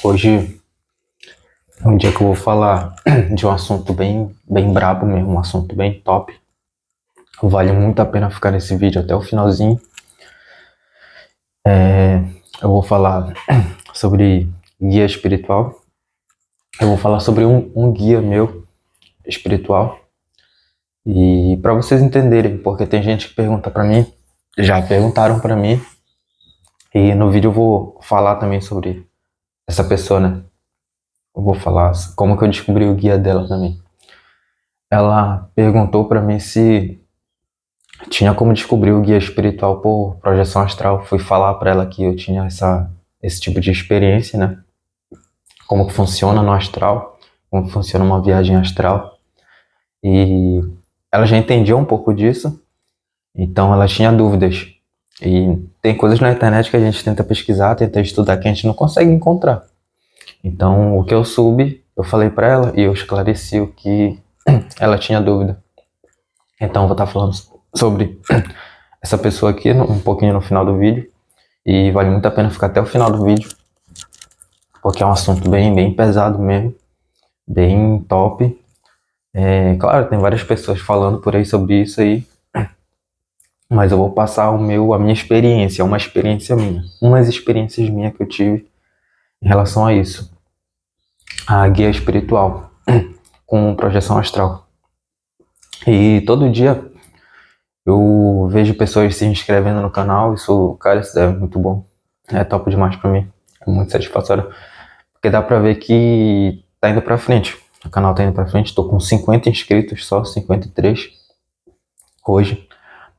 Hoje é um dia que eu vou falar de um assunto bem brabo mesmo, um assunto bem top. Vale muito a pena ficar nesse vídeo até o finalzinho. Eu vou falar sobre guia espiritual. Eu vou falar sobre um guia meu espiritual. E para vocês entenderem, porque tem gente que pergunta para mim, já perguntaram para mim, e no vídeo eu vou falar também sobre essa pessoa, né? Eu vou falar como que eu descobri o guia dela também. Ela perguntou para mim se tinha como descobrir o guia espiritual por projeção astral. Fui falar para ela que eu tinha esse tipo de experiência, né? Como que funciona no astral, como que funciona uma viagem astral. E ela já entendia um pouco disso, então ela tinha dúvidas. E tem coisas na internet que a gente tenta pesquisar, tenta estudar, que a gente não consegue encontrar. Então, o que eu soube, eu falei para ela e eu esclareci o que ela tinha dúvida. Então, eu vou estar falando sobre essa pessoa aqui um pouquinho no final do vídeo. E vale muito a pena ficar até o final do vídeo, porque é um assunto bem pesado mesmo, bem top. Claro, tem várias pessoas falando por aí sobre isso aí, mas eu vou passar a minha experiência, uma experiência minha, umas experiências minhas que eu tive em relação a isso. A guia espiritual com projeção astral. E todo dia eu vejo pessoas se inscrevendo no canal, cara, isso é muito bom. É top demais pra mim. É muito satisfatório. Porque dá pra ver que tá indo pra frente. O canal tá indo pra frente. Tô com 50 inscritos só, 53 hoje.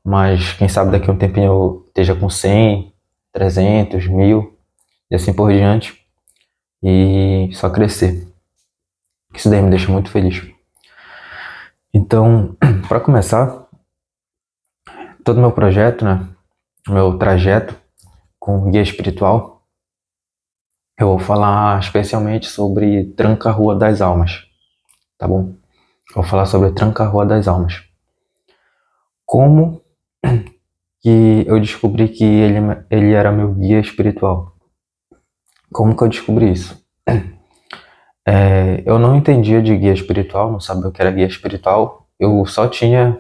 Mas quem sabe daqui a um tempinho eu esteja com 100, 300, 1000 e assim por diante. E só crescer. Isso daí me deixa muito feliz. Então, pra começar, todo o meu projeto, né? Meu trajeto com guia espiritual, eu vou falar especialmente sobre Tranca-Rua das Almas, tá bom? Eu vou falar sobre Tranca-Rua das Almas. Como que eu descobri que ele era meu guia espiritual? Como que eu descobri isso? Eu não entendia de guia espiritual, não sabia o que era guia espiritual. Eu só tinha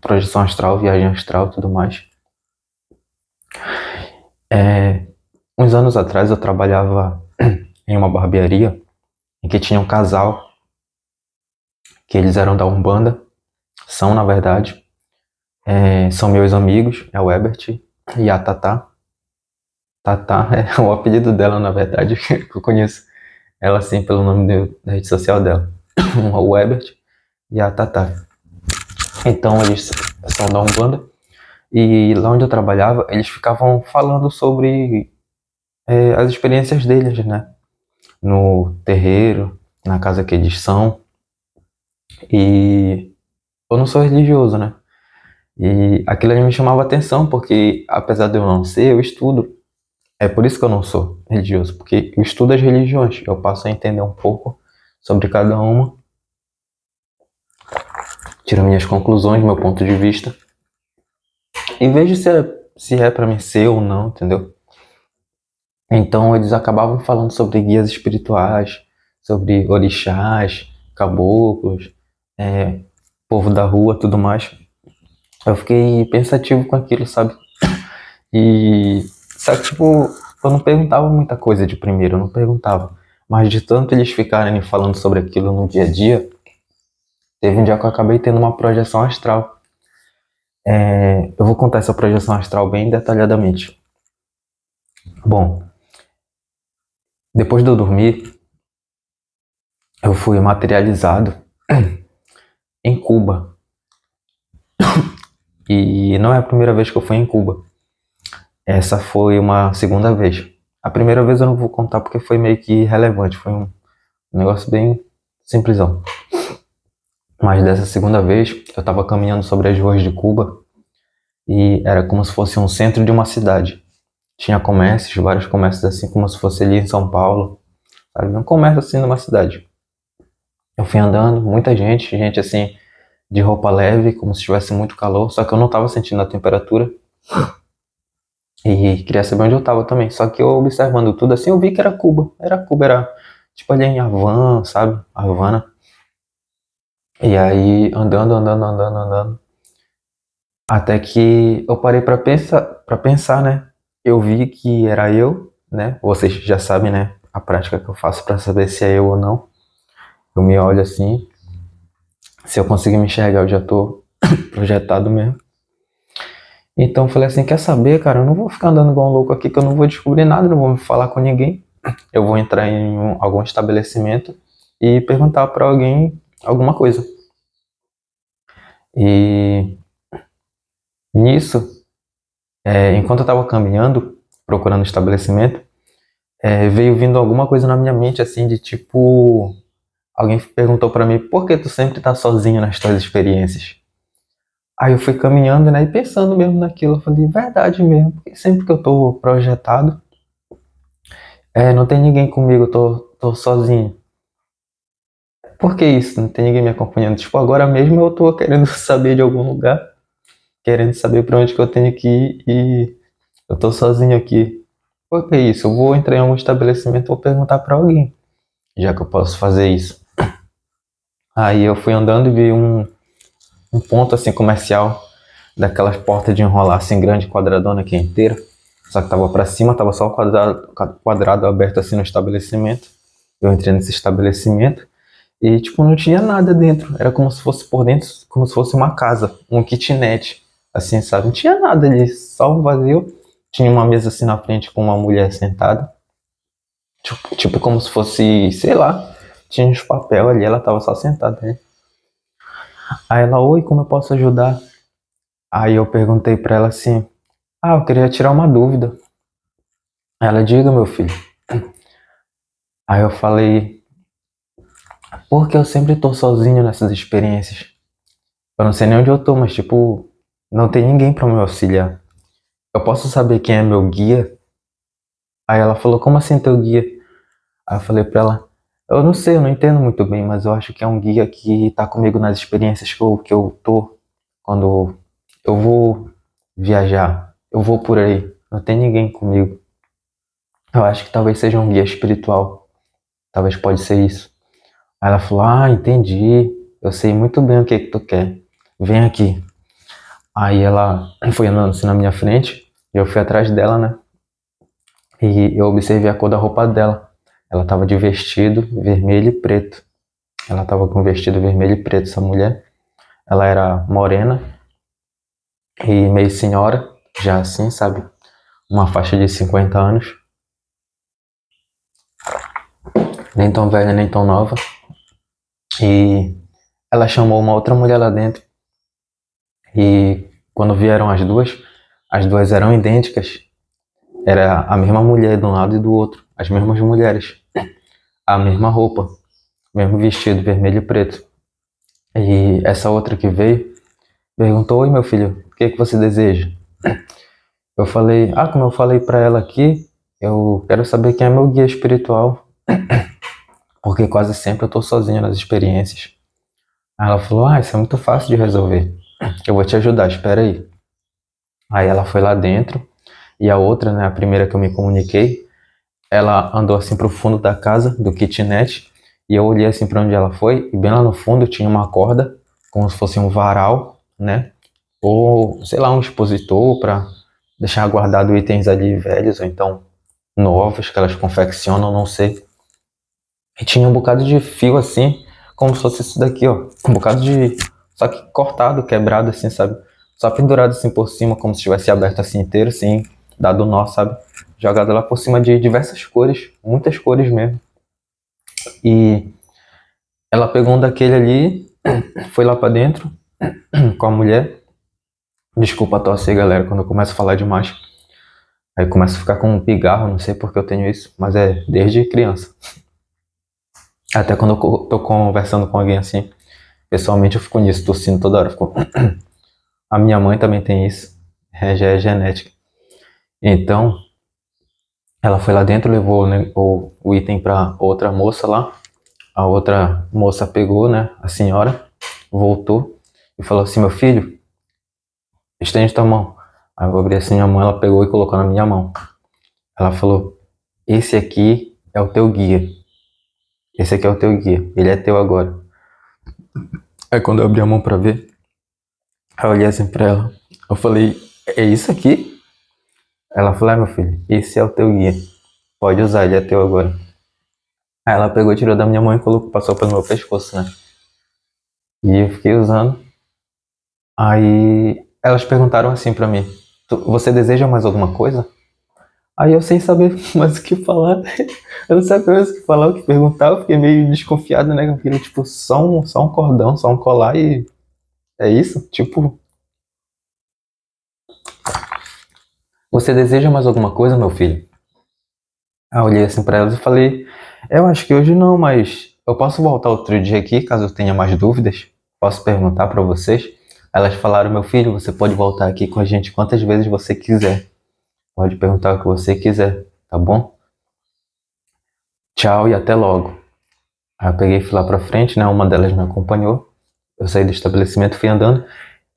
projeção astral, viagem astral e tudo mais. Uns anos atrás eu trabalhava em uma barbearia em que tinha um casal que eles eram da Umbanda, são na verdade, são meus amigos, é o Ebert e a Tatá. Tatá é o apelido dela na verdade, que eu conheço ela assim pelo nome da rede social dela, o Ebert e a Tatá. Então eles são da Umbanda e lá onde eu trabalhava eles ficavam falando sobre as experiências deles, né? No terreiro, na casa que eles são. E eu não sou religioso, né? E aquilo ali me chamava atenção, porque apesar de eu não ser, eu estudo. É por isso que eu não sou religioso, porque eu estudo as religiões. Eu passo a entender um pouco sobre cada uma, tiro minhas conclusões, meu ponto de vista, e vejo se é para mim ser ou não, entendeu? Então eles acabavam falando sobre guias espirituais, sobre orixás, caboclos, povo da rua, tudo mais. Eu fiquei pensativo com aquilo, sabe? E só que, tipo, eu não perguntava muita coisa de primeiro, eu não perguntava. Mas de tanto eles ficarem falando sobre aquilo no dia a dia, teve um dia que eu acabei tendo uma projeção astral. Eu vou contar essa projeção astral bem detalhadamente. Bom, depois de eu dormir, eu fui materializado em Cuba. E não é a primeira vez que eu fui em Cuba. Essa foi uma segunda vez. A primeira vez eu não vou contar porque foi meio que irrelevante, foi um negócio bem simplesão. Mas dessa segunda vez, eu estava caminhando sobre as ruas de Cuba e era como se fosse um centro de uma cidade. Tinha comércios, vários comércios assim, como se fosse ali em São Paulo, sabe? Um comércio assim numa cidade. Eu fui andando, muita gente assim, de roupa leve, como se tivesse muito calor, só que eu não estava sentindo a temperatura. E queria saber onde eu tava também. Só que eu observando tudo assim, eu vi que era Cuba. Era Cuba, era tipo ali em Havana, sabe? Havana. E aí, andando. Até que eu parei pra pensar, né? Eu vi que era eu, né? Vocês já sabem, né? A prática que eu faço pra saber se é eu ou não. Eu me olho assim. Se eu conseguir me enxergar, eu já tô projetado mesmo. Então eu falei assim, quer saber, cara? Eu não vou ficar andando igual um louco aqui, que eu não vou descobrir nada, não vou me falar com ninguém. Eu vou entrar em algum estabelecimento e perguntar para alguém alguma coisa. E nisso, enquanto eu estava caminhando, procurando estabelecimento, veio vindo alguma coisa na minha mente, assim, de tipo... Alguém perguntou para mim, por que tu sempre tá sozinho nas tuas experiências? Aí eu fui caminhando, né, e pensando mesmo naquilo. Eu falei, verdade mesmo, porque sempre que eu tô projetado, não tem ninguém comigo, eu tô sozinho. Por que isso? Não tem ninguém me acompanhando. Tipo, agora mesmo eu tô querendo saber de algum lugar, querendo saber pra onde que eu tenho que ir e eu tô sozinho aqui. Por que isso? Eu vou entrar em algum estabelecimento e vou perguntar pra alguém, já que eu posso fazer isso. Aí eu fui andando e vi um ponto assim comercial, daquelas portas de enrolar assim grande, quadradona aqui inteira. Só que tava pra cima, tava só o quadrado aberto assim no estabelecimento. Eu entrei nesse estabelecimento e, tipo, não tinha nada dentro. Era como se fosse por dentro, como se fosse uma casa, um kitnet, assim, sabe? Não tinha nada ali, só um vazio. Tinha uma mesa assim na frente com uma mulher sentada. Tipo como se fosse, sei lá, tinha uns papel ali, ela tava só sentada, né? Aí ela, oi, como eu posso ajudar? Aí eu perguntei pra ela assim, eu queria tirar uma dúvida. Aí ela, diga, meu filho. Aí eu falei, porque eu sempre tô sozinho nessas experiências. Eu não sei nem onde eu tô, mas tipo, não tem ninguém pra me auxiliar. Eu posso saber quem é meu guia? Aí ela falou, como assim teu guia? Aí eu falei pra ela, eu não sei, eu não entendo muito bem, mas eu acho que é um guia que tá comigo nas experiências que eu tô quando eu vou viajar, eu vou por aí, não tem ninguém comigo. Eu acho que talvez seja um guia espiritual, talvez pode ser isso. Aí ela falou, entendi, eu sei muito bem o que que tu quer, vem aqui. Aí ela foi andando assim na minha frente, e eu fui atrás dela, né? E eu observei a cor da roupa dela. Ela tava de vestido vermelho e preto. Ela tava com vestido vermelho e preto, essa mulher. Ela era morena e meio senhora, já assim, sabe? Uma faixa de 50 anos. Nem tão velha, nem tão nova. E ela chamou uma outra mulher lá dentro. E quando vieram as duas eram idênticas. Era a mesma mulher de um lado e do outro. As mesmas mulheres. A mesma roupa. Mesmo vestido vermelho e preto. E essa outra que veio perguntou, oi meu filho, o que é que você deseja? Eu falei, como eu falei pra ela aqui, eu quero saber quem é meu guia espiritual, porque quase sempre eu tô sozinho nas experiências. Aí ela falou, isso é muito fácil de resolver. Eu vou te ajudar, espera aí. Aí ela foi lá dentro, e a outra, né, a primeira que eu me comuniquei, ela andou assim pro fundo da casa, do kitnet, e eu olhei assim pra onde ela foi, e bem lá no fundo tinha uma corda, como se fosse um varal, né? Ou, sei lá, um expositor para deixar guardado itens ali velhos, ou então novos que elas confeccionam, não sei. E tinha um bocado de fio assim, como se fosse isso daqui, ó. Um bocado de. Só que cortado, quebrado assim, sabe? Só pendurado assim por cima, como se tivesse aberto assim inteiro, assim, dado nó, sabe? Jogado lá por cima de diversas cores, muitas cores mesmo. E ela pegou um daquele ali, foi lá pra dentro com a mulher. Desculpa a tosse aí, galera, quando eu começo a falar demais. Aí começa a ficar com um pigarro, não sei porque eu tenho isso, mas é desde criança. Até quando eu tô conversando com alguém assim, pessoalmente eu fico nisso, tossindo toda hora. A minha mãe também tem isso, já é genética. Então, ela foi lá dentro, levou, né, o item pra outra moça lá. A outra moça pegou, né, a senhora, voltou e falou assim, meu filho, estende tua mão. Aí eu abri assim minha mão, ela pegou e colocou na minha mão. Ela falou: esse aqui é o teu guia. Esse aqui é o teu guia. Ele é teu agora. Aí quando eu abri a mão pra ver, eu olhei assim pra ela. Eu falei: é isso aqui? Ela falou: meu filho, esse é o teu guia. Pode usar, ele é teu agora. Aí ela pegou, tirou da minha mão e colocou, passou pelo meu pescoço, né? E eu fiquei usando. Aí elas perguntaram assim pra mim: você deseja mais alguma coisa? Aí eu sem saber mais o que falar, eu não sabia mais o que falar, o que perguntar, eu fiquei meio desconfiado, né? Eu queria, tipo, só um cordão, só um colar e é isso? Tipo, você deseja mais alguma coisa, meu filho? Aí eu olhei assim pra elas e falei: eu acho que hoje não, mas eu posso voltar outro dia aqui, caso eu tenha mais dúvidas? Posso perguntar pra vocês? Elas falaram: meu filho, você pode voltar aqui com a gente quantas vezes você quiser. Pode perguntar o que você quiser, tá bom? Tchau e até logo. Aí eu peguei e fui lá pra frente, né? Uma delas me acompanhou. Eu saí do estabelecimento, fui andando.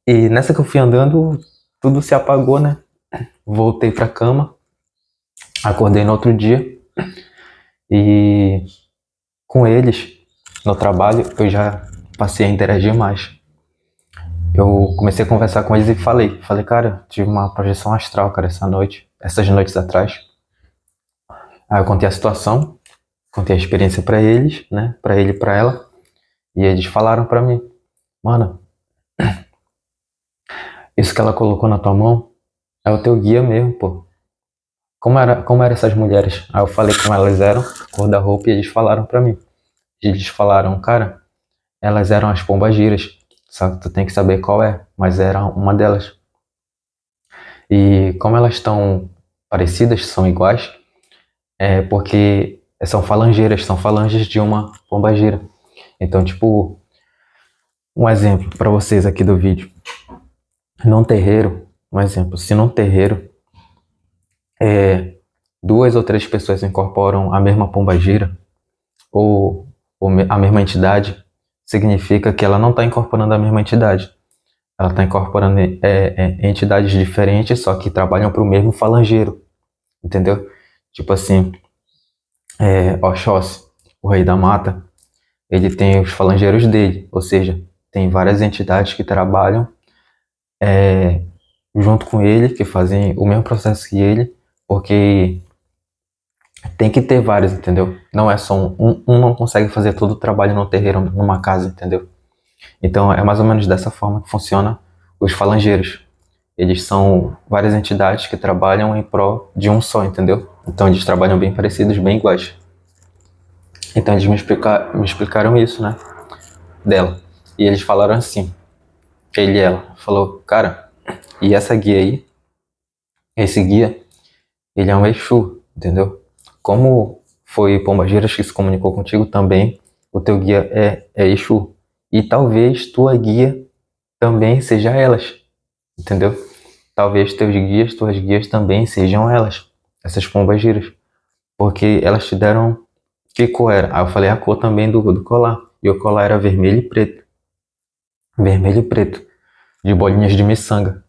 E nessa que eu fui andando, tudo se apagou, né? Voltei pra cama, acordei no outro dia. E com eles, no trabalho, eu já passei a interagir mais. Eu comecei a conversar com eles e falei, cara, tive uma projeção astral, cara, essas noites atrás. Aí eu contei a situação, contei a experiência pra eles, né? Pra ele e pra ela. E eles falaram pra mim: mano, isso que ela colocou na tua mão é o teu guia mesmo, pô. Como eram essas mulheres? Aí eu falei como elas eram, cor da roupa, e eles falaram pra mim. Eles falaram: cara, elas eram as pombagiras, só que tu tem que saber qual é, mas era uma delas. E como elas estão parecidas, são iguais, é porque são falanges de uma pombagira. Então, tipo, um exemplo pra vocês aqui do vídeo. Num terreiro, um exemplo, se num terreiro duas ou três pessoas incorporam a mesma pombagira, ou, a mesma entidade, significa que ela não está incorporando a mesma entidade. Ela está incorporando entidades diferentes, só que trabalham para o mesmo falangeiro, entendeu? Tipo assim, Oxóssi, o rei da mata, ele tem os falangeiros dele, ou seja, tem várias entidades que trabalham junto com ele, que fazem o mesmo processo que ele, porque tem que ter vários, entendeu? Não é só um não consegue fazer todo o trabalho no terreiro, numa casa, entendeu? Então é mais ou menos dessa forma que funciona os falangeiros. Eles são várias entidades que trabalham em prol de um só, entendeu? Então eles trabalham bem parecidos, bem iguais. Então eles me explicaram isso, né? Dela. E eles falaram assim, ele e ela, falou: cara, e essa guia aí, esse guia, ele é um Exu, entendeu? Como foi Pombagiras que se comunicou contigo também, o teu guia é Exu. E talvez tua guia também seja elas, entendeu? Talvez teus guias, tuas guias também sejam elas, essas pombagiras. Porque elas te deram que cor era? Aí eu falei a cor também do colar. E o colar era vermelho e preto. Vermelho e preto. De bolinhas de miçanga.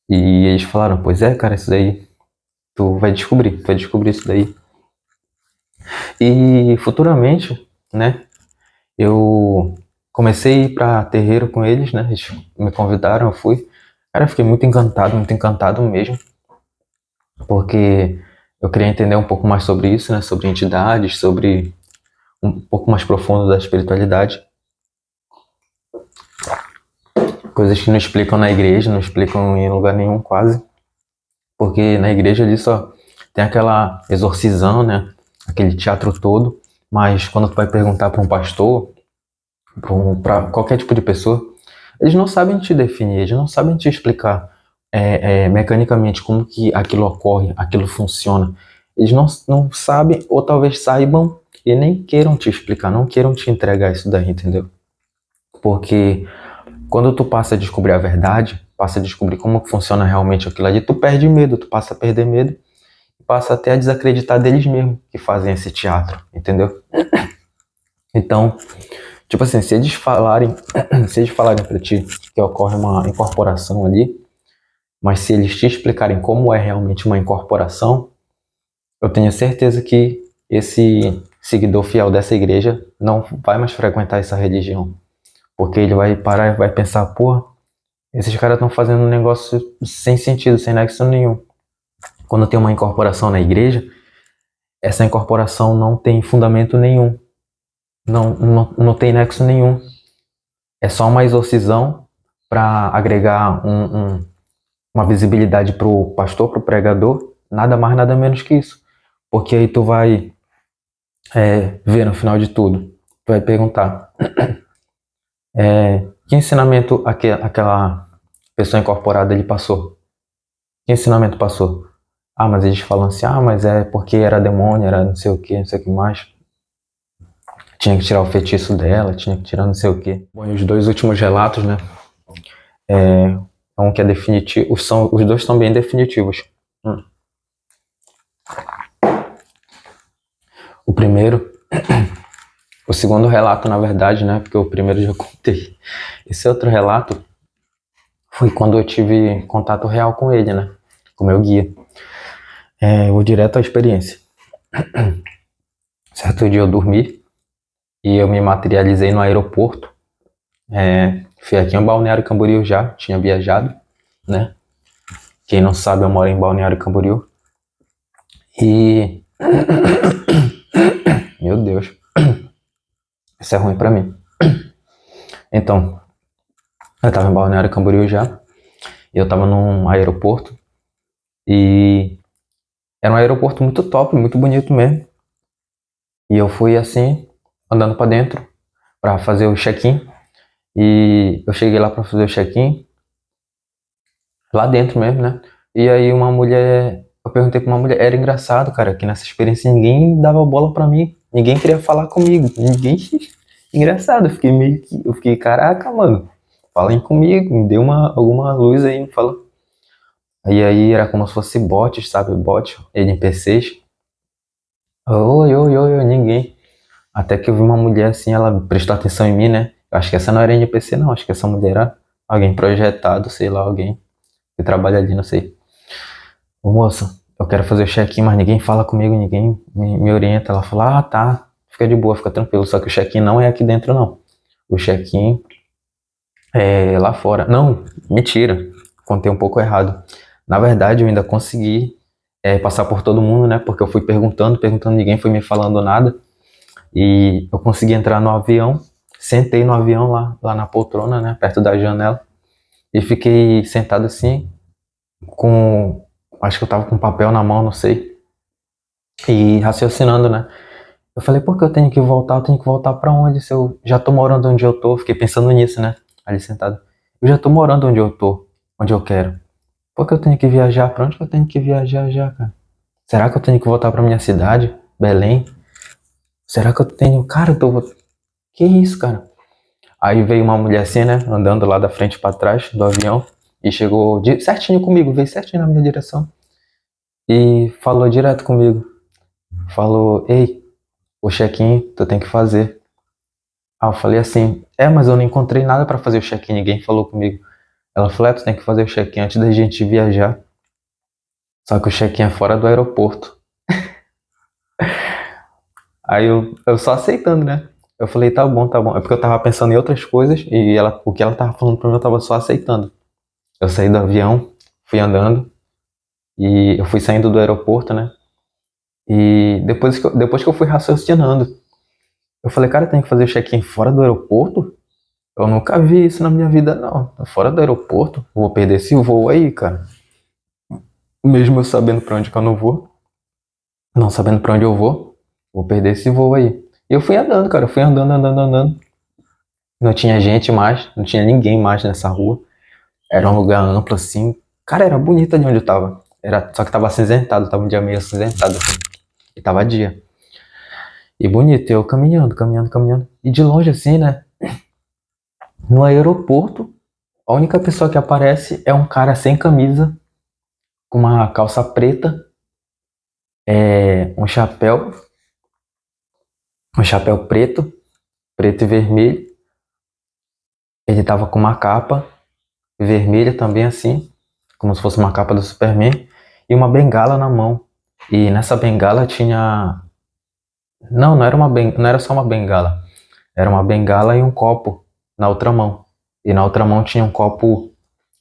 E eles falaram: pois é, cara, isso daí tu vai descobrir isso daí. E futuramente, né, eu comecei a ir pra terreiro com eles, né, eles me convidaram, eu fui. Cara, eu fiquei muito encantado mesmo, porque eu queria entender um pouco mais sobre isso, né, sobre entidades, sobre um pouco mais profundo da espiritualidade. Coisas que não explicam na igreja, não explicam em lugar nenhum quase, porque na igreja ali só tem aquela exorcisão, né, aquele teatro todo, mas quando tu vai perguntar para um pastor, para qualquer tipo de pessoa, eles não sabem te definir, eles não sabem te explicar mecanicamente como que aquilo ocorre, aquilo funciona. Eles não sabem, ou talvez saibam e nem queiram te explicar, não queiram te entregar isso daí, entendeu? Porque quando tu passa a descobrir a verdade, passa a descobrir como funciona realmente aquilo ali, tu perde medo, tu passa a perder medo, passa até a desacreditar deles mesmos que fazem esse teatro, entendeu? Então, tipo assim, se eles falarem pra ti que ocorre uma incorporação ali, Mas se eles te explicarem como é realmente uma incorporação, eu tenho certeza que esse seguidor fiel dessa igreja não vai mais frequentar essa religião. Porque ele vai parar e vai pensar, pô, esses caras estão fazendo um negócio sem sentido, sem nexo nenhum. Quando tem uma incorporação na igreja, essa incorporação não tem fundamento nenhum. Não tem nexo nenhum. É só uma exorcisão para agregar uma visibilidade pro pastor, pro pregador, nada mais, nada menos que isso. Porque aí tu vai ver no final de tudo, tu vai perguntar, que ensinamento aquela pessoa incorporada ele passou? Que ensinamento passou? Ah, mas eles falam assim, mas é porque era demônio, era não sei o que, não sei o que mais. Tinha que tirar o feitiço dela, tinha que tirar não sei o que. Bom, e os dois últimos relatos, né? Um que é definitivo, os dois são bem definitivos. O primeiro, o segundo relato, na verdade, né? Porque o primeiro eu já contei. Esse outro relato foi quando eu tive contato real com ele, né? Com o meu guia. Eu vou direto à experiência. Certo dia eu dormi e eu me materializei no aeroporto. Fui aqui em Balneário Camboriú já, tinha viajado, né? Quem não sabe, eu moro em Balneário Camboriú. E... Meu Deus. Isso é ruim pra mim. Então, eu tava em Balneário Camboriú já. E eu tava num aeroporto. E era um aeroporto muito top, muito bonito mesmo. E eu fui assim, andando pra dentro, pra fazer o check-in. E eu cheguei lá pra fazer o check-in. Lá dentro mesmo, né? E aí uma mulher... Eu perguntei pra uma mulher. Era engraçado, cara, que nessa experiência ninguém dava bola pra mim. Ninguém queria falar comigo. Ninguém... Engraçado, eu fiquei, caraca, mano, falem comigo, me dê alguma luz aí, me fala. Aí era como se fosse bots, sabe, bot, NPCs. Oi, oi, oi, oi, ninguém. Até que eu vi uma mulher assim, ela prestou atenção em mim, né? Eu acho que essa não era NPC não, acho que essa mulher era alguém projetado, sei lá, alguém que trabalha ali, não sei. Ô moça, eu quero fazer o check-in, mas ninguém fala comigo, ninguém me orienta. Ela falou, tá, fica de boa, fica tranquilo, só que o check-in não é aqui dentro não. O check-in lá fora. Não, mentira. Contei um pouco errado. Na verdade, eu ainda consegui passar por todo mundo, né? Porque eu fui perguntando, ninguém foi me falando nada. E eu consegui entrar no avião. Sentei no avião lá na poltrona, né? Perto da janela. E fiquei sentado assim, com... Acho que eu tava com papel na mão, não sei. E raciocinando, né? Eu falei, por que eu tenho que voltar? Eu tenho que voltar pra onde? Se eu já tô morando onde eu tô. Fiquei pensando nisso, né? Ali sentado. Eu já tô morando onde eu tô, onde eu quero. Por que eu tenho que viajar? Pra onde que eu tenho que viajar já, cara? Será que eu tenho que voltar pra minha cidade, Belém? Será que eu tenho... Cara, eu tô... Que isso, cara? Aí veio uma mulher assim, né? Andando lá da frente pra trás do avião. E chegou certinho comigo, veio certinho na minha direção. E falou direto comigo. Falou, ei, o check-in tu tem que fazer. Eu falei assim, mas eu não encontrei nada pra fazer o check-in, ninguém falou comigo. Ela falou, tu tem que fazer o check-in antes da gente viajar. Só que o check-in é fora do aeroporto. Aí eu só aceitando, né? Eu falei, tá bom, tá bom. É porque eu tava pensando em outras coisas e o que ela tava falando pra mim eu tava só aceitando. Eu saí do avião, fui andando e eu fui saindo do aeroporto, né? E depois que eu fui raciocinando, eu falei, cara, tem que fazer o check-in fora do aeroporto? Eu nunca vi isso na minha vida, não. Fora do aeroporto? Vou perder esse voo aí, cara. Mesmo eu sabendo pra onde que eu não vou, não sabendo pra onde eu vou perder esse voo aí. E eu fui andando, cara, eu fui andando, andando, andando. Não tinha gente mais, não tinha ninguém mais nessa rua. Era um lugar amplo assim. Cara, era bonito ali onde eu tava. Só que tava acinzentado, tava um dia meio acinzentado assim. E tava dia. E bonito, eu caminhando, caminhando, caminhando. E de longe assim, né? No aeroporto, a única pessoa que aparece é um cara sem camisa, com uma calça preta, um chapéu preto, preto e vermelho. Ele tava com uma capa vermelha também assim, como se fosse uma capa do Superman, e uma bengala na mão. E nessa bengala tinha. Não, não era só uma bengala. Era uma bengala e um copo na outra mão. E na outra mão tinha um copo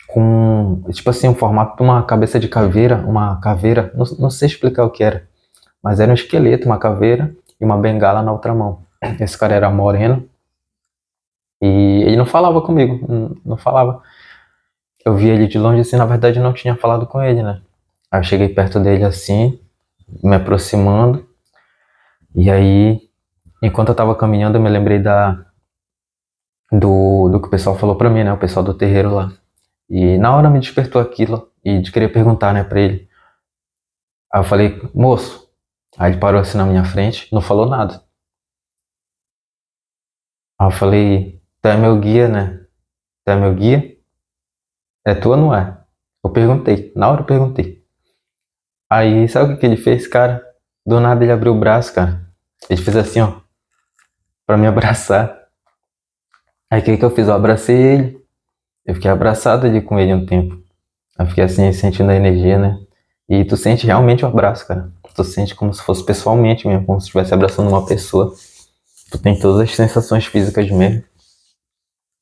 com, tipo assim, o formato de uma cabeça de caveira, uma caveira, não sei explicar o que era, mas era um esqueleto, uma caveira e uma bengala na outra mão. Esse cara era moreno e ele não falava comigo, não falava. Eu vi ele de longe assim, na verdade eu não tinha falado com ele, né? Aí eu cheguei perto dele assim, me aproximando, e aí, enquanto eu tava caminhando, eu me lembrei do que o pessoal falou pra mim, né? O pessoal do terreiro lá. E na hora me despertou aquilo e de querer perguntar, né, pra ele. Aí eu falei, moço. Aí ele parou assim na minha frente, não falou nada. Aí eu falei, tu é meu guia, né? Tu é meu guia? É tu ou não é? Eu perguntei, na hora eu perguntei. Aí, sabe o que ele fez, cara? Do nada ele abriu o braço, cara. Ele fez assim, ó, pra me abraçar. Aí o que que eu fiz? Eu abracei ele. Eu fiquei abraçado ali com ele um tempo. Eu fiquei assim, sentindo a energia, né? E tu sente realmente o abraço, cara. Tu sente como se fosse pessoalmente mesmo, como se estivesse abraçando uma pessoa. Tu tem todas as sensações físicas mesmo.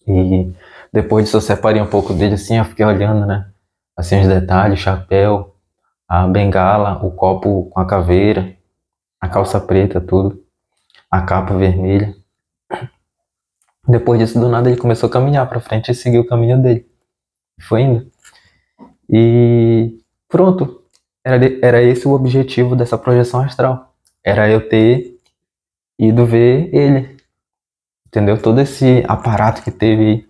E depois disso eu separei um pouco dele assim, eu fiquei olhando, né? Assim os detalhes, chapéu, a bengala, o copo com a caveira, a calça preta, tudo, a capa vermelha. Depois disso, do nada, ele começou a caminhar pra frente e seguiu o caminho dele. Foi indo. E pronto. Era esse o objetivo dessa projeção astral. Era eu ter ido ver ele. Entendeu? Todo esse aparato que teve aí.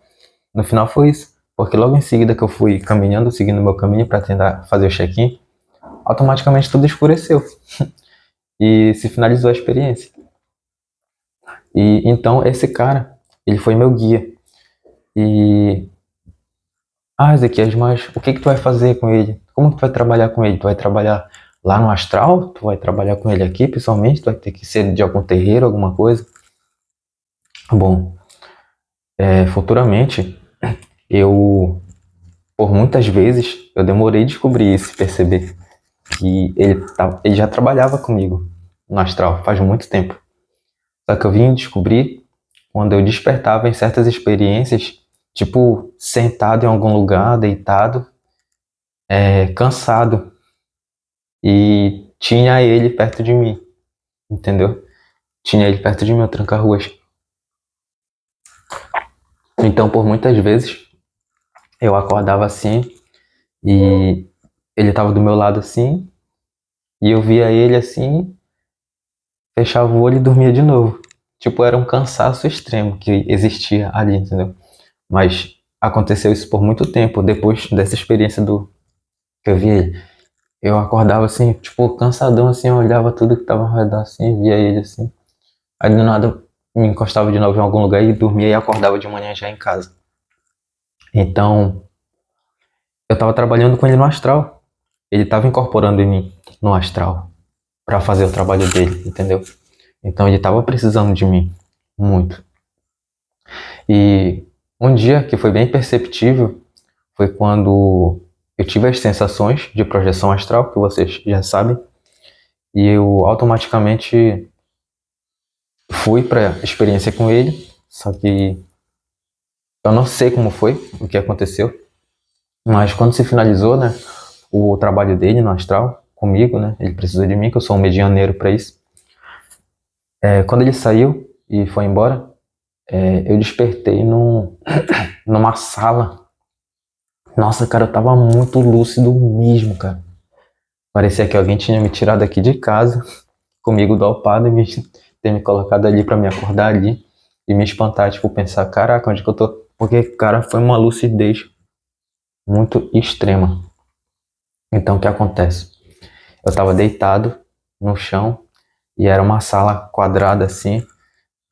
No final foi isso. Porque logo em seguida que eu fui caminhando, seguindo o meu caminho para tentar fazer o check-in, automaticamente tudo escureceu. E se finalizou a experiência. E então esse cara, ele foi meu guia. E Ezequias, mas o que que tu vai fazer com ele? Como que tu vai trabalhar com ele? Tu vai trabalhar lá no astral? Tu vai trabalhar com ele aqui pessoalmente? Tu vai ter que ser de algum terreiro, alguma coisa? Bom, futuramente eu, por muitas vezes, eu demorei a descobrir isso, perceber que ele já trabalhava comigo no astral faz muito tempo. Só que eu vim descobrir quando eu despertava em certas experiências, tipo, sentado em algum lugar, deitado, cansado, e tinha ele perto de mim, entendeu? Tinha ele perto de mim, eu tranca-ruas. Então, por muitas vezes, eu acordava assim, e ele tava do meu lado assim, e eu via ele assim, fechava o olho e dormia de novo. Tipo, era um cansaço extremo que existia ali, entendeu? Mas aconteceu isso por muito tempo, depois dessa experiência do que eu vi ele. Eu acordava assim, tipo, cansadão assim, eu olhava tudo que tava ao redor assim, via ele assim. Aí do nada me encostava de novo em algum lugar e dormia e acordava de manhã já em casa. Então, eu tava trabalhando com ele no astral. Ele tava incorporando em mim no astral para fazer o trabalho dele, entendeu? Então ele tava precisando de mim muito. E um dia que foi bem perceptível foi quando eu tive as sensações de projeção astral, que vocês já sabem, e eu automaticamente fui para a experiência com ele, só que eu não sei como foi, o que aconteceu, mas quando se finalizou, né, o trabalho dele no astral, comigo, né, ele precisou de mim, que eu sou um medianeiro para isso. Quando ele saiu e foi embora, eu despertei numa sala. Nossa, cara, eu tava muito lúcido mesmo, cara. Parecia que alguém tinha me tirado aqui de casa, comigo dopado, e ter me colocado ali pra me acordar ali e me espantar, tipo, pensar, caraca, onde que eu tô? Porque, cara, foi uma lucidez muito extrema. Então, o que acontece? Eu tava deitado no chão e era uma sala quadrada assim,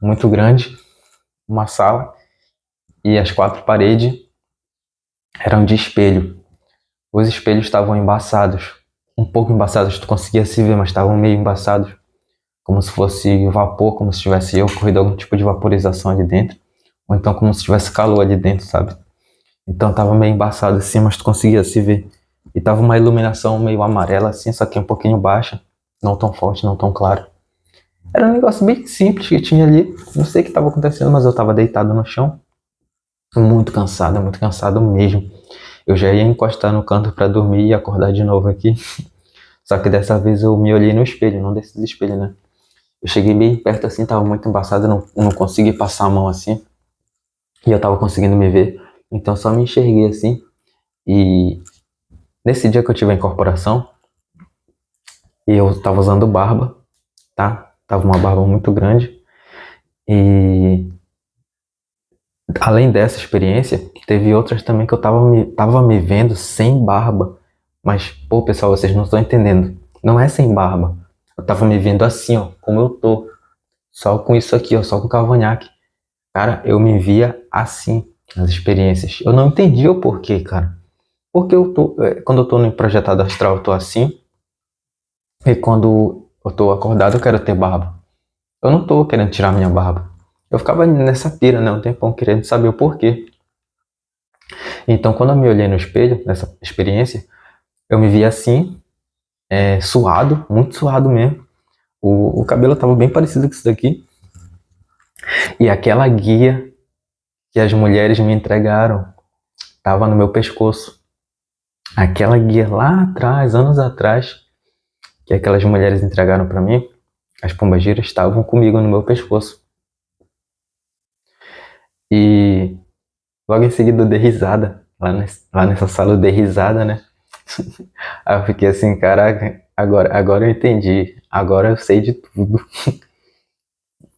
muito grande, uma sala, e as quatro paredes eram de espelho. Os espelhos estavam embaçados, um pouco embaçados, tu conseguia se ver, mas estavam meio embaçados, como se fosse vapor, como se tivesse ocorrido algum tipo de vaporização ali dentro, ou então como se tivesse calor ali dentro, sabe? Então tava meio embaçado assim, mas tu conseguia se ver. E tava uma iluminação meio amarela assim, só que um pouquinho baixa, não tão forte, não tão claro. Era um negócio bem simples que tinha ali, não sei o que estava acontecendo, mas eu tava deitado no chão, muito cansado mesmo. Eu já ia encostar no canto para dormir e acordar de novo aqui. Só que dessa vez eu me olhei no espelho, não desses espelhos, né? Eu cheguei bem perto assim, tava muito embaçado, não consegui passar a mão assim. E eu tava conseguindo me ver. Então só me enxerguei assim. E nesse dia que eu tive a incorporação, eu tava usando barba, tá? Tava uma barba muito grande. E além dessa experiência, teve outras também que eu tava me vendo sem barba. Mas, pô, pessoal, vocês não estão entendendo. Não é sem barba. Eu tava me vendo assim, ó, como eu tô. Só com isso aqui, ó, só com cavanhaque. Cara, eu me via assim nas experiências. Eu não entendi o porquê, cara. Porque quando eu tô no projetado astral, eu tô assim. E quando eu tô acordado, eu quero ter barba. Eu não tô querendo tirar minha barba. Eu ficava nessa pira, né, um tempão, querendo saber o porquê. Então, quando eu me olhei no espelho, nessa experiência, eu me vi assim, suado, muito suado mesmo. O cabelo tava bem parecido com isso daqui. E aquela guia que as mulheres me entregaram tava no meu pescoço. Aquela guia lá atrás, anos atrás, que aquelas mulheres entregaram para mim, as pombagiras estavam comigo no meu pescoço. E logo em seguida eu dei risada. Lá nessa sala eu dei risada, né? Aí eu fiquei assim, caraca, agora eu entendi. Agora eu sei de tudo.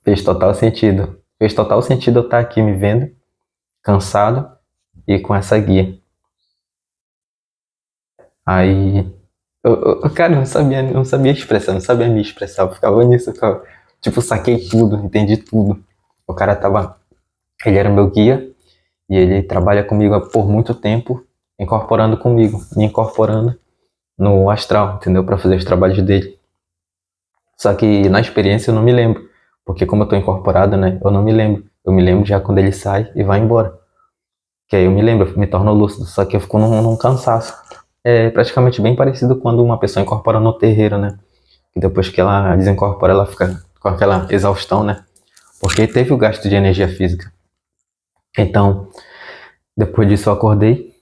Fez total sentido. Fez total sentido eu estar aqui me vendo, cansado e com essa guia. Aí, cara, eu não sabia expressar, não sabia me expressar. Eu ficava nisso, eu ficava, tipo, saquei tudo, entendi tudo. O cara tava, ele era meu guia e ele trabalha comigo por muito tempo, incorporando comigo, me incorporando no astral, entendeu? Para fazer os trabalhos dele. Só que na experiência eu não me lembro, porque como eu tô incorporado, né, eu não me lembro. Eu me lembro já quando ele sai e vai embora. Que aí eu me lembro, eu me torno lúcido, só que eu fico num cansaço. É praticamente bem parecido quando uma pessoa incorpora no terreiro, né? E depois que ela desincorpora, ela fica com aquela exaustão, né? Porque teve o gasto de energia física. Então, depois disso eu acordei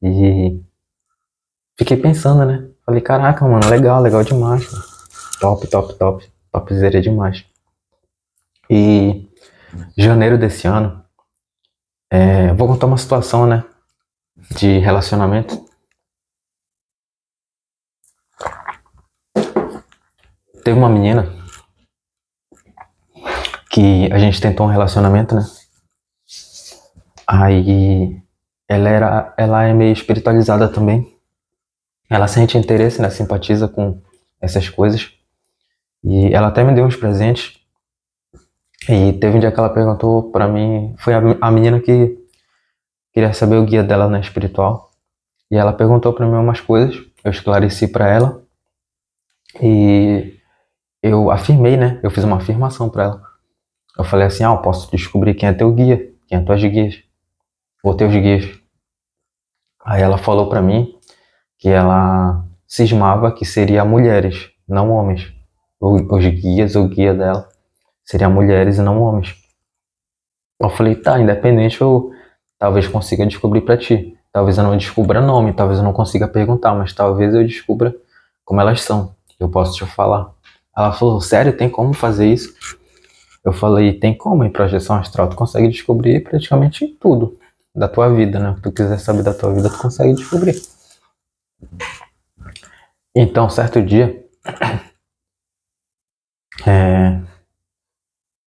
e fiquei pensando, né? Falei, caraca, mano, legal, legal demais. Mano. Top, top, top. Topzera demais. E janeiro desse ano, vou contar uma situação, né? De relacionamento. Teve uma menina que a gente tentou um relacionamento, né? Aí ela é meio espiritualizada também. Ela sente interesse, né? Simpatiza com essas coisas. E ela até me deu uns presentes. E teve um dia que ela perguntou pra mim, foi a menina que queria saber o guia dela na espiritual. E ela perguntou pra mim umas coisas, eu esclareci pra ela e eu afirmei, né? Eu fiz uma afirmação pra ela. Eu falei assim, eu posso descobrir quem é teu guia, quem é tuas guias, ou teus guias. Aí ela falou pra mim que ela cismava que seria mulheres, não homens. Os guias, o guia dela seria mulheres e não homens. Eu falei, tá, independente eu talvez consiga descobrir pra ti. Talvez eu não descubra nome, talvez eu não consiga perguntar, mas talvez eu descubra como elas são. Eu posso te falar. Ela falou, sério, tem como fazer isso? Eu falei, tem como, em projeção astral tu consegue descobrir praticamente tudo da tua vida, né? O que tu quiser saber da tua vida, tu consegue descobrir. Então, certo dia,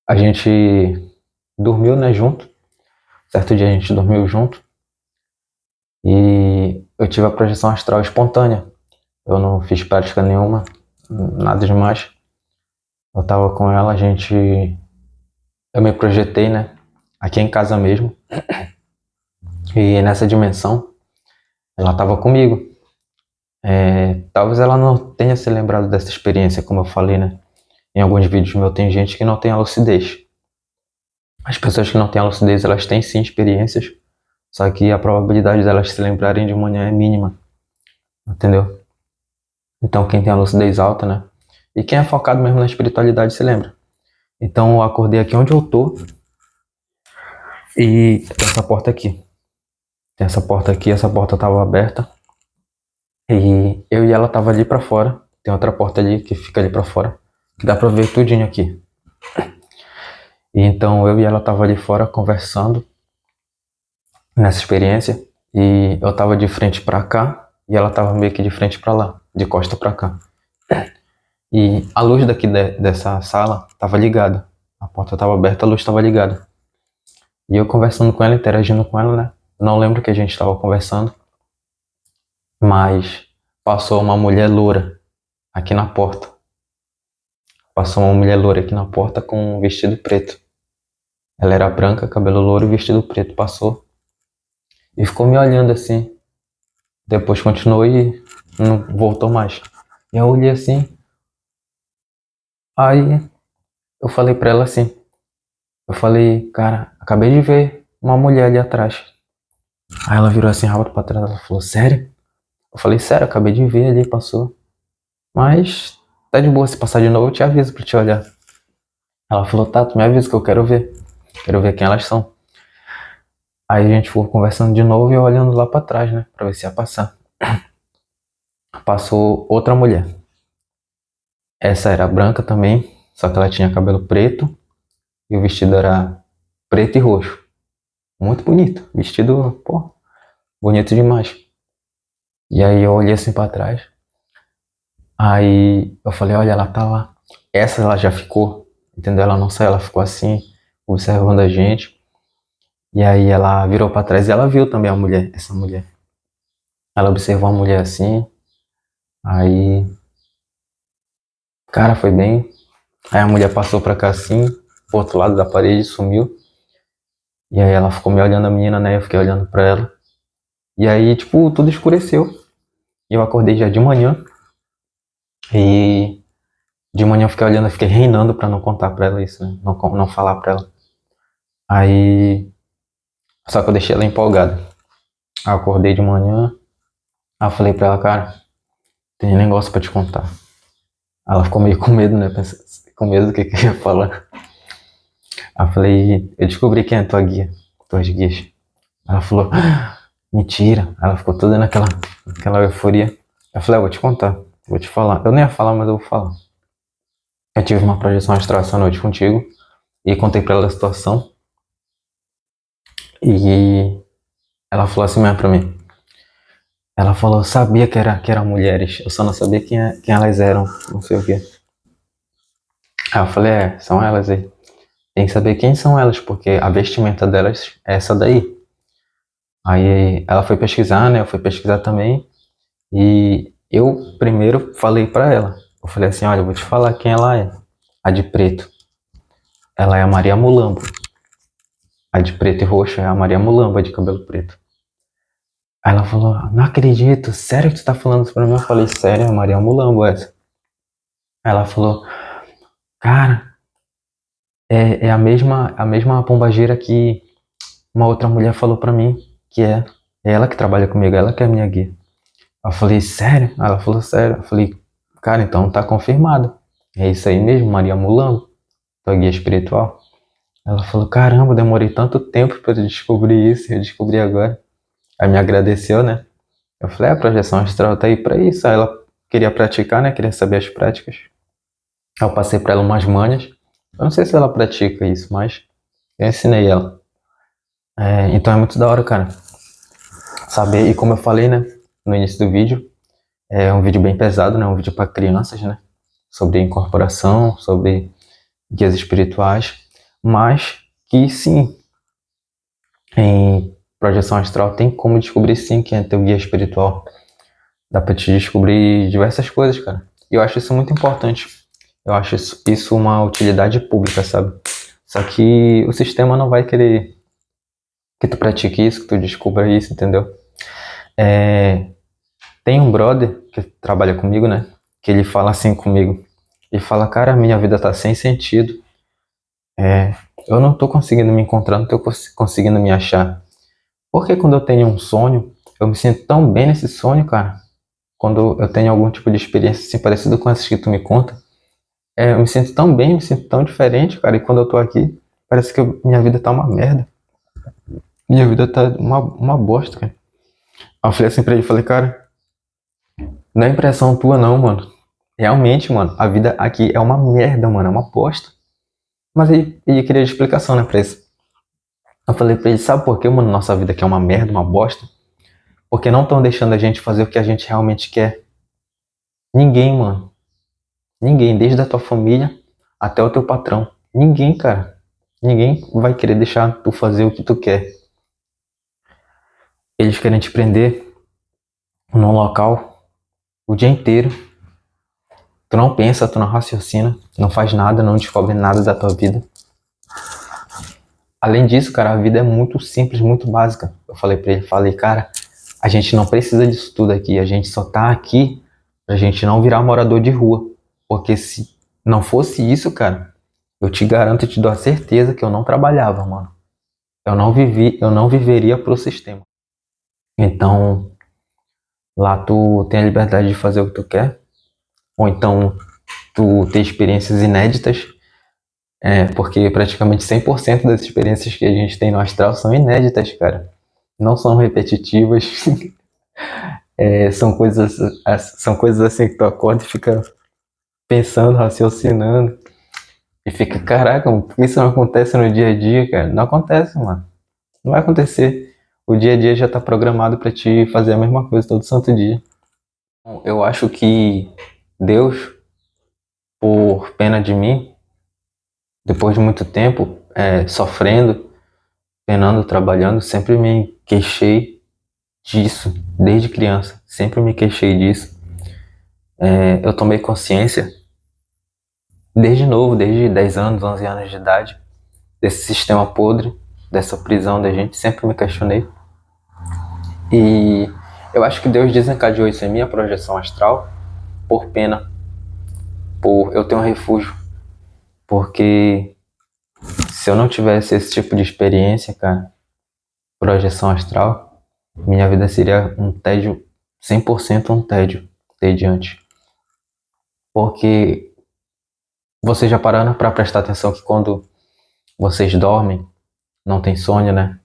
a gente dormiu, né, junto. Certo dia a gente dormiu junto e eu tive a projeção astral espontânea. Eu não fiz prática nenhuma, nada demais. Eu tava com ela, eu me projetei, né, aqui em casa mesmo. E nessa dimensão, ela tava comigo. Talvez ela não tenha se lembrado dessa experiência, como eu falei, né. Em alguns vídeos meus tem gente que não tem a lucidez. As pessoas que não têm a lucidez, elas têm sim experiências, só que a probabilidade delas se lembrarem de manhã é mínima. entendeu? Então quem tem a lucidez alta, né? E quem é focado mesmo na espiritualidade se lembra. Então eu acordei aqui onde eu tô e tem essa porta aqui. Tem essa porta aqui, essa porta tava aberta e eu e ela tava ali pra fora. Tem outra porta ali que fica ali pra fora, que dá pra ver tudinho aqui. E então eu e ela tava ali fora conversando nessa experiência e eu tava de frente pra cá e ela tava meio que de frente pra lá, de costa pra cá. E a luz daqui dessa sala tava ligada. A porta tava aberta, a luz tava ligada. E eu conversando com ela, interagindo com ela, né? Não lembro o que a gente tava conversando, mas passou uma mulher loura aqui na porta. Passou uma mulher loura aqui na porta com um vestido preto. Ela era branca, cabelo louro e vestido preto. Passou e ficou me olhando assim. Depois continuou e não voltou mais. E eu olhei assim. Aí eu falei pra ela assim. Eu falei, cara, acabei de ver uma mulher ali atrás. Aí ela virou assim rápido pra trás. Ela falou, sério? Eu falei, sério, acabei de ver ali, passou. Mas tá de boa, se passar de novo eu te aviso pra te olhar. Ela falou, tá, tu me avisa que eu quero ver. Quero ver quem elas são. Aí a gente ficou conversando de novo e eu olhando lá pra trás, né? Pra ver se ia passar. Passou outra mulher. Essa era branca também, só que ela tinha cabelo preto e o vestido era preto e roxo. Muito bonito. Vestido, pô, bonito demais. E aí eu olhei assim pra trás. Aí eu falei, olha, ela tá lá. Essa ela já ficou, entendeu? Ela não saiu, ela ficou assim, observando a gente. E aí ela virou pra trás e ela viu também a mulher, essa mulher. Ela observou a mulher assim, aí, cara, foi bem. Aí a mulher passou pra cá assim, pro outro lado da parede, sumiu. E aí ela ficou me olhando a menina, né? Eu fiquei olhando pra ela. E aí, tipo, tudo escureceu. E eu acordei já de manhã. E de manhã eu fiquei olhando, eu fiquei reinando pra não contar pra ela isso, né? Não falar pra ela. Aí, só que eu deixei ela empolgada. Aí eu acordei de manhã. Aí eu falei pra ela, cara, tem negócio pra te contar. Ela ficou meio com medo, né? Com medo do que eu ia falar. Aí eu falei, eu descobri quem é tua guia, tuas guias. Ela falou, "Ah, mentira." Ela ficou toda naquela euforia. Eu falei, vou te contar, vou te falar. Eu nem ia falar, mas eu vou falar. Eu tive uma projeção astral essa noite contigo e contei pra ela a situação. E ela falou assim mesmo pra mim. Ela falou, eu sabia que eram mulheres, eu só não sabia quem elas eram, não sei o quê. Aí eu falei, são elas aí. Tem que saber quem são elas, porque a vestimenta delas é essa daí. Aí ela foi pesquisar, né? Eu fui pesquisar também. E eu primeiro falei pra ela. Eu falei assim, olha, eu vou te falar quem ela é. A de preto. Ela é a Maria Mulambo. A de preto e roxo é a Maria Mulambo, a de cabelo preto. Aí ela falou, não acredito, sério que tu tá falando isso pra mim? Eu falei, sério, é a Maria Mulambo essa. Aí ela falou, cara, é a mesma pombagira que uma outra mulher falou pra mim, que é ela que trabalha comigo, ela que é a minha guia. Eu falei, sério? Aí ela falou, sério. Eu falei, cara, então tá confirmado. É isso aí mesmo, Maria Mulambo, tua guia espiritual. Ela falou, caramba, demorei tanto tempo pra eu descobrir isso, eu descobri agora. Aí me agradeceu, né? Eu falei, a projeção astral tá aí pra isso. Aí ela queria praticar, né? Queria saber as práticas. Aí eu passei pra ela umas manhas. Eu não sei se ela pratica isso, mas eu ensinei ela. Então é muito da hora, cara. Saber, e como eu falei, né? No início do vídeo, é um vídeo bem pesado, né? Um vídeo pra crianças, né? Sobre incorporação, sobre guias espirituais. Mas que sim, em projeção astral tem como descobrir sim quem é teu guia espiritual. Dá pra te descobrir diversas coisas, cara. E eu acho isso muito importante. Eu acho isso uma utilidade pública, sabe? Só que o sistema não vai querer que tu pratique isso, que tu descubra isso, entendeu? Tem um brother que trabalha comigo, né? Que ele fala assim comigo. Ele fala, cara, minha vida tá sem sentido. Eu não tô conseguindo me encontrar, não tô conseguindo me achar. Porque quando eu tenho um sonho, eu me sinto tão bem nesse sonho, cara. quando eu tenho algum tipo de experiência assim, parecido com essas que tu me conta, eu me sinto tão bem, me sinto tão diferente, cara. E quando eu tô aqui, parece que minha vida tá uma merda. Minha vida tá uma bosta, cara. Aí eu falei assim pra ele, falei, cara, não é impressão tua não, mano. Realmente, mano, a vida aqui é uma merda, mano, é uma bosta. Mas ele queria explicação, né, pra isso. Eu falei pra ele, sabe por que, mano, nossa vida aqui é uma merda, uma bosta? Porque não estão deixando a gente fazer o que a gente realmente quer. Ninguém, mano. Ninguém, desde a tua família até o teu patrão. Ninguém, cara. Ninguém vai querer deixar tu fazer o que tu quer. Eles querem te prender num local o dia inteiro. Tu não pensa, tu não raciocina, não faz nada, não descobre nada da tua vida. Além disso, cara, a vida é muito simples, muito básica. Eu falei pra ele, falei, cara, a gente não precisa disso tudo aqui, a gente só tá aqui pra gente não virar morador de rua. Porque se não fosse isso, cara, eu te garanto e te dou a certeza que eu não trabalhava, mano. Eu não viveria pro sistema. Então, lá tu tem a liberdade de fazer o que tu quer, ou então tu tem experiências inéditas, porque praticamente 100% das experiências que a gente tem no astral são inéditas, cara. Não são repetitivas, são coisas assim que tu acorda e fica pensando, raciocinando, e fica, caraca, por que isso não acontece no dia a dia, cara? Não acontece, mano. Não vai acontecer. O dia a dia já tá programado pra te fazer a mesma coisa todo santo dia. Eu acho que Deus, por pena de mim, depois de muito tempo sofrendo, penando, trabalhando, sempre me queixei disso, desde criança. Sempre me queixei disso. Eu tomei consciência desde novo, desde 10 anos, 11 anos de idade, desse sistema podre, dessa prisão da gente. Sempre me questionei. E eu acho que Deus desencadeou isso em minha projeção astral por pena, por eu ter um refúgio. Porque se eu não tivesse esse tipo de experiência, cara, projeção astral, minha vida seria um tédio, 100% um tédio, tediante. Porque vocês já pararam para prestar atenção que quando vocês dormem, não tem sonho, né?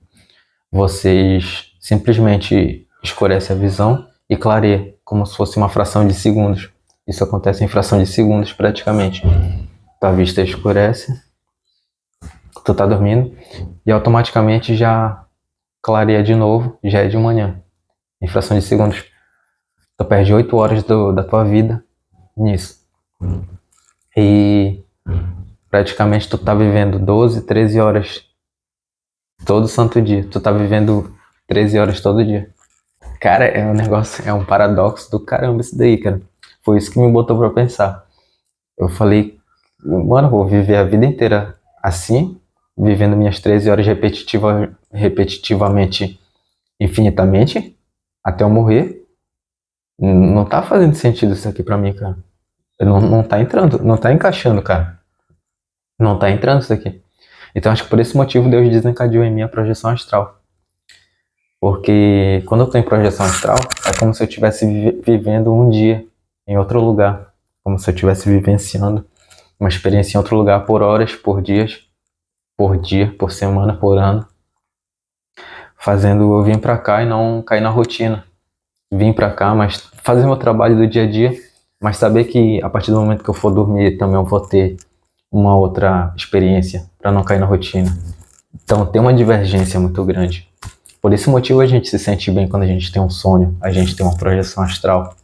Vocês simplesmente escurecem a visão e clareia, como se fosse uma fração de segundos. Isso acontece em fração de segundos praticamente. Tua vista escurece, tu tá dormindo e automaticamente já clareia de novo, já é de manhã, em fração de segundos. Tu perde 8 horas da tua vida nisso. E praticamente tu tá vivendo 12, 13 horas todo santo dia. Tu tá vivendo 13 horas todo dia. Cara, é um negócio, é um paradoxo do caramba isso daí, cara. Foi isso que me botou pra pensar. Eu falei, mano, vou viver a vida inteira assim, vivendo minhas 13 horas repetitivamente, infinitamente, até eu morrer. Não tá fazendo sentido isso aqui pra mim, cara. Não tá entrando, não tá encaixando, cara. Não tá entrando isso aqui. Então acho que por esse motivo Deus desencadeou em mim a projeção astral. Porque quando eu tô em projeção astral, é como se eu estivesse vivendo um dia em outro lugar. Como se eu estivesse vivenciando uma experiência em outro lugar por horas, por dias, por dia, por semana, por ano. Fazendo eu vir pra cá e não cair na rotina. Vim pra cá, mas fazer meu trabalho do dia a dia, mas saber que a partir do momento que eu for dormir também eu vou ter uma outra experiência para não cair na rotina. Então tem uma divergência muito grande. Por esse motivo a gente se sente bem quando a gente tem um sonho, a gente tem uma projeção astral,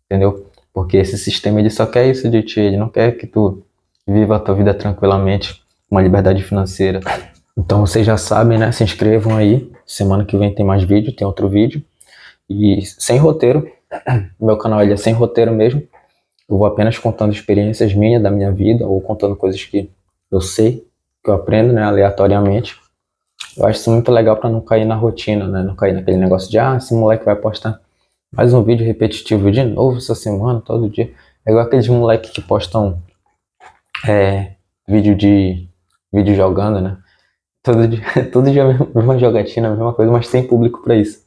entendeu? Porque esse sistema ele só quer isso de ti, ele não quer que tu viva a tua vida tranquilamente, com uma liberdade financeira. Então vocês já sabem, né? Se inscrevam aí, semana que vem tem mais vídeo, tem outro vídeo. E sem roteiro, meu canal ele é sem roteiro mesmo. Eu vou apenas contando experiências minhas da minha vida ou contando coisas que eu sei, que eu aprendo, né, aleatoriamente. Eu acho isso muito legal para não cair na rotina, né? Não cair naquele negócio de, esse moleque vai postar mais um vídeo repetitivo de novo essa semana, todo dia. É igual aqueles moleques que postam vídeo de vídeo jogando, né? Todo dia, todo dia a mesma jogatina, a mesma coisa, mas tem público para isso.